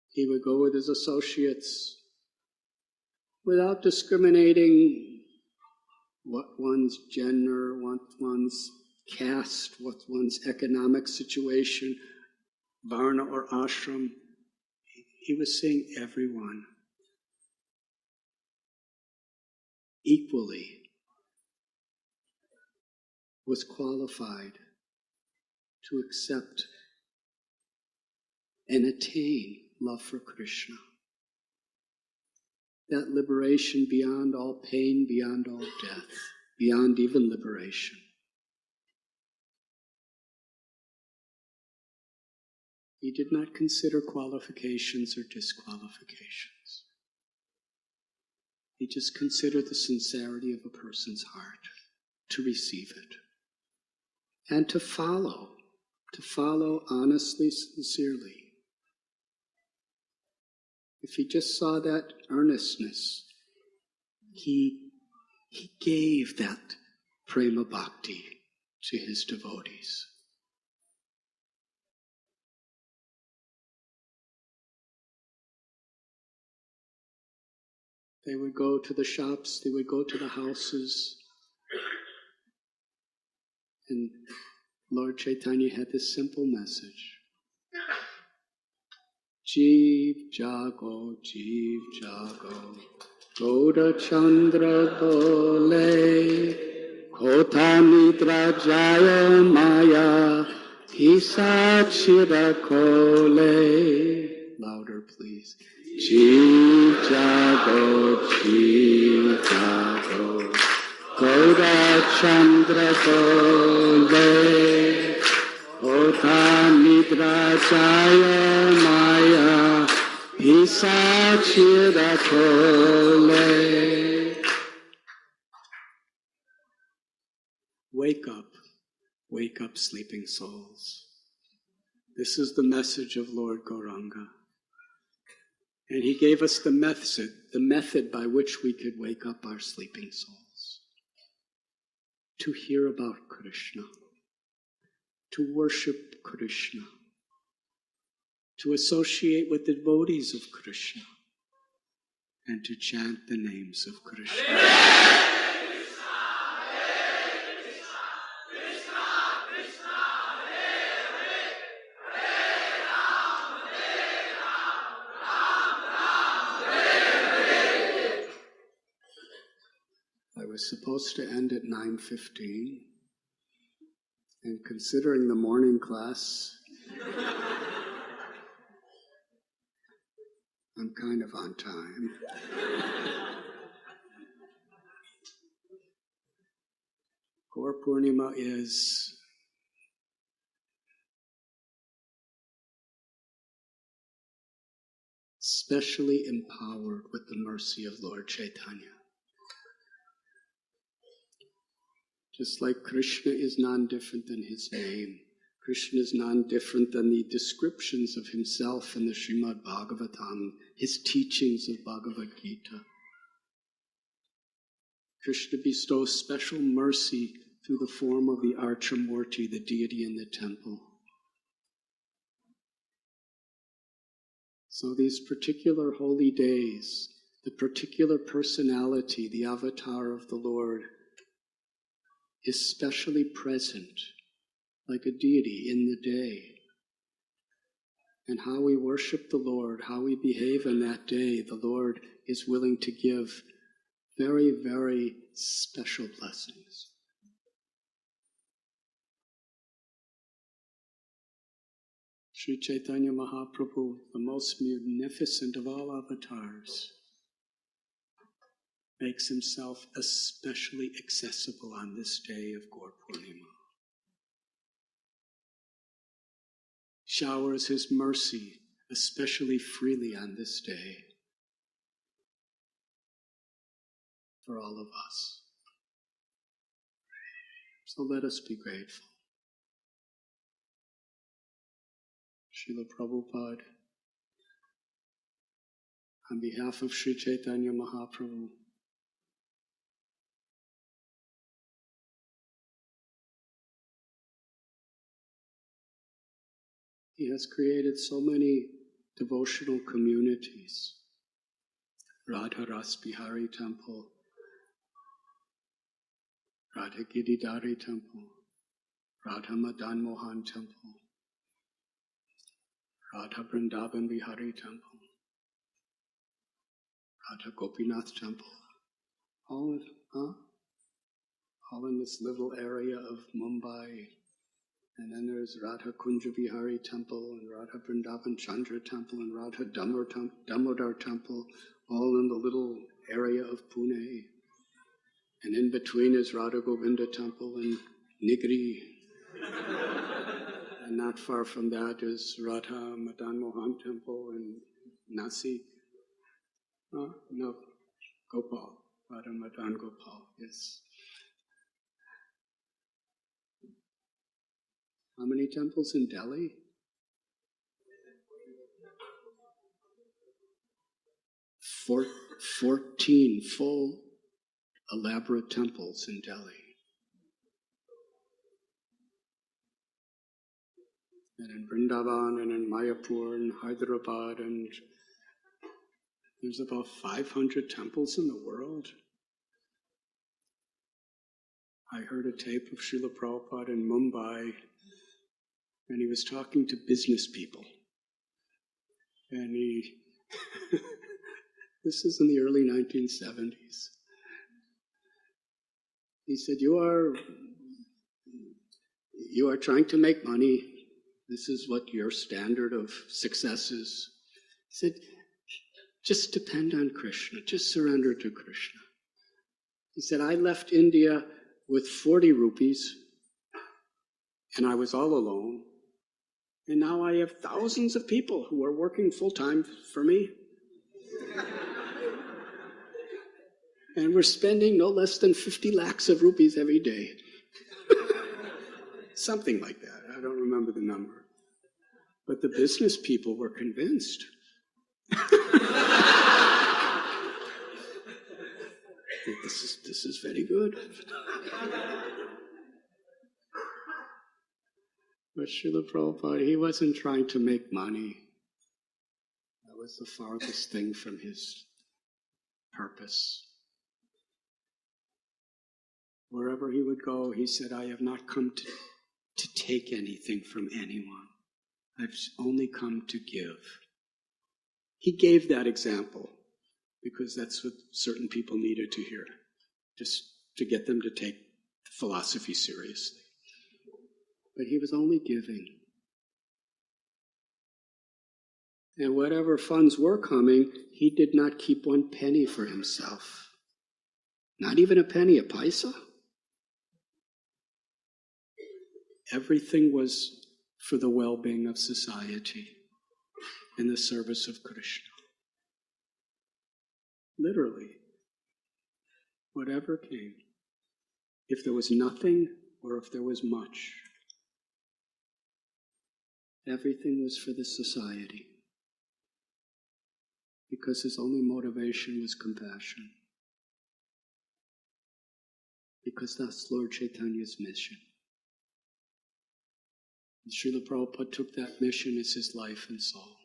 He would go with his associates without discriminating what one's gender, what one's caste, what one's economic situation, varna or ashram. He was seeing everyone equally was qualified to accept and attain love for Krishna. That liberation beyond all pain, beyond all death, beyond even liberation. He did not consider qualifications or disqualifications. He just considered the sincerity of a person's heart to receive it and to follow honestly, sincerely. If he just saw that earnestness, he gave that prema bhakti to his devotees. They would go to the shops, they would go to the houses, and Lord Chaitanya had this simple message. Jeev jago, Gaura Chandra dole, Kotha nidra jaya maya, Hisa chira kole. Louder, please. Jeev jago, Gaura Chandra dole, Kotha nidra jaya maya, Hisa chira kole. Wake up, sleeping souls. This is the message of Lord Gauranga. And he gave us the method by which we could wake up our sleeping souls. To hear about Krishna, to worship Krishna, to associate with the devotees of Krishna, and to chant the names of Krishna. I was supposed to end at 9:15, and considering the morning class, I'm kind of on time. Gaura Purnima is specially empowered with the mercy of Lord Chaitanya. Just like Krishna is non-different than his name, Krishna is non-different than the descriptions of himself in the Srimad Bhagavatam, his teachings of Bhagavad Gita. Krishna bestows special mercy through the form of the Archamurti, the deity in the temple. So these particular holy days, the particular personality, the avatar of the Lord, is specially present, like a deity in the day. And how we worship the Lord, how we behave in that day, the Lord is willing to give very, very special blessings. Sri Chaitanya Mahaprabhu, the most magnificent of all avatars, makes himself especially accessible on this day of Gaura Purnima. Showers his mercy especially freely on this day for all of us. So let us be grateful. Srila Prabhupada, on behalf of Sri Chaitanya Mahaprabhu, he has created so many devotional communities. Radha Ras Bihari Temple, Radha Giridhari Temple, Radha Madan Mohan Temple, Radha Vrindavan Vihari Temple, Radha Gopinath Temple, all in this little area of Mumbai. And then there's Radha Kunja Vihari Temple, and Radha Vrindavan Chandra Temple, and Radha Damodar Temple, all in the little area of Pune. And in between is Radha Govinda Temple and Nigri. And not far from that is Radha Madan Mohan Temple and Nasi. No, Gopal. Radha Madan Gopal, yes. How many temples in Delhi? 14 full elaborate temples in Delhi. And in Vrindavan and in Mayapur and Hyderabad, and there's about 500 temples in the world. I heard a tape of Srila Prabhupada in Mumbai, and he was talking to business people. And he, this is in the early 1970s. He said, you are trying to make money. This is what your standard of success is. He said, just depend on Krishna, just surrender to Krishna. He said, I left India with 40 rupees, and I was all alone. And now I have thousands of people who are working full-time for me. And we're spending no less than 50 lakhs of rupees every day. Something like that. I don't remember the number. But the business people were convinced. This is very good. But Srila Prabhupada, he wasn't trying to make money. That was the farthest thing from his purpose. Wherever he would go, he said, I have not come to take anything from anyone. I've only come to give. He gave that example because that's what certain people needed to hear, just to get them to take philosophy seriously. But he was only giving. And whatever funds were coming, he did not keep one penny for himself. Not even a penny, a paisa. Everything was for the well-being of society in the service of Krishna. Literally, whatever came. If there was nothing or if there was much, everything was for the society. Because his only motivation was compassion. Because that's Lord Chaitanya's mission. And Srila Prabhupada took that mission as his life and soul.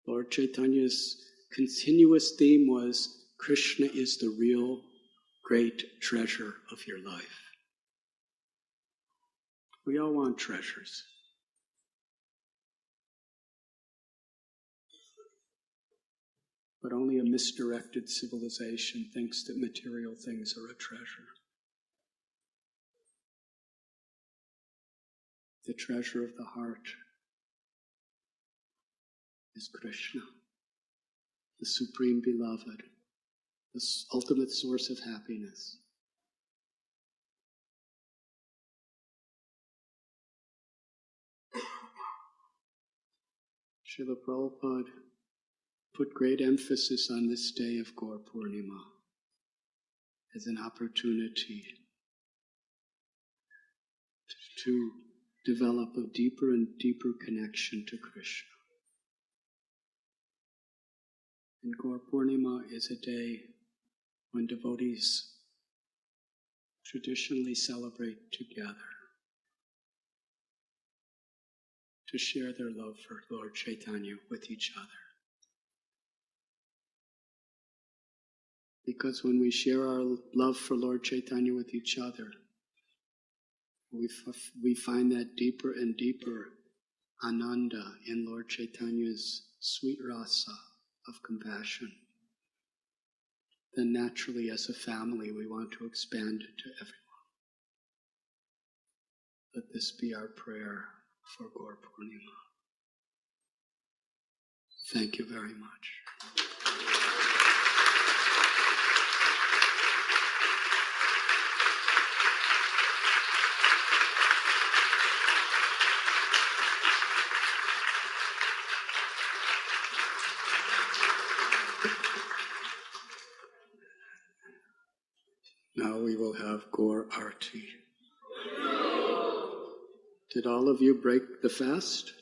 Lord Chaitanya's continuous theme was, Krishna is the real great treasure of your life. We all want treasures. But only a misdirected civilization thinks that material things are a treasure. The treasure of the heart is Krishna, the Supreme Beloved, the ultimate source of happiness. Srila Prabhupada put great emphasis on this day of Gaura Purnima as an opportunity to develop a deeper and deeper connection to Krishna. And Gaura Purnima is a day when devotees traditionally celebrate together to share their love for Lord Chaitanya with each other. Because when we share our love for Lord Chaitanya with each other, we find that deeper and deeper ananda in Lord Chaitanya's sweet rasa of compassion. Then naturally, as a family, we want to expand it to everyone. Let this be our prayer for Gaura Purnima. Thank you very much. Now we will have Gaur Arti. Did all of you break the fast?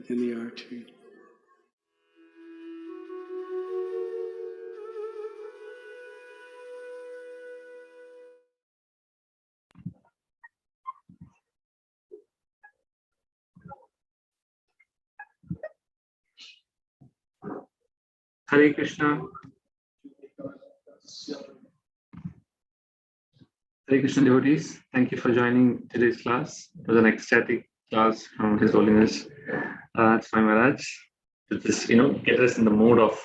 Begin the Arti. Hare Krishna. Hare Krishna devotees, thank you for joining today's class. It was an ecstatic class from His Holiness Swami Maharaj to just get us in the mood of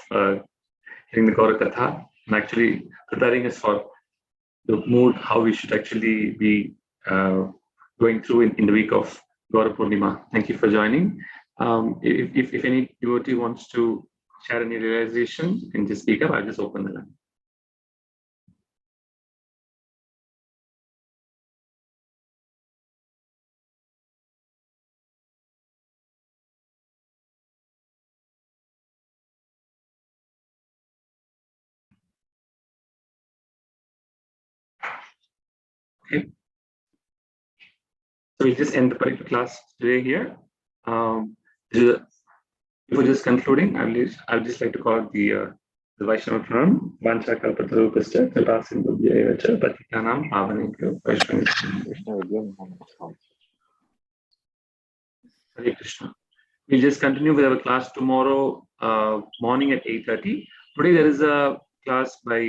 hearing the Gaura Katha and actually preparing us for the mood how we should actually be going through in the week of Gaura Purnima. Thank you for joining. If any devotee wants to share any realization, you can just speak up. I'll just open the line. Okay. So we'll just end the particular class today here. Before just concluding, I would just like to call the Vaishnava Pranam, Vancha Kalpatarupascha, Kripasin Buddhyayacha, Patikanam, Pavanebhyo, Vaishnava. Hare Krishna. We'll just continue with our class tomorrow morning at 8:30. Today there is a class by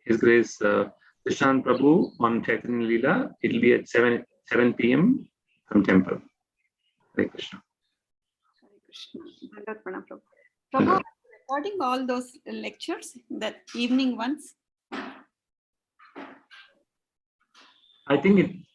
His Grace Krishnan Prabhu on Chaitanya Leela. It will be at 7 p.m. from temple. Hare Krishna. Krishna. Dandavat Pranam, Prabhu. Prabhu, are you recording all those lectures, the evening ones? I think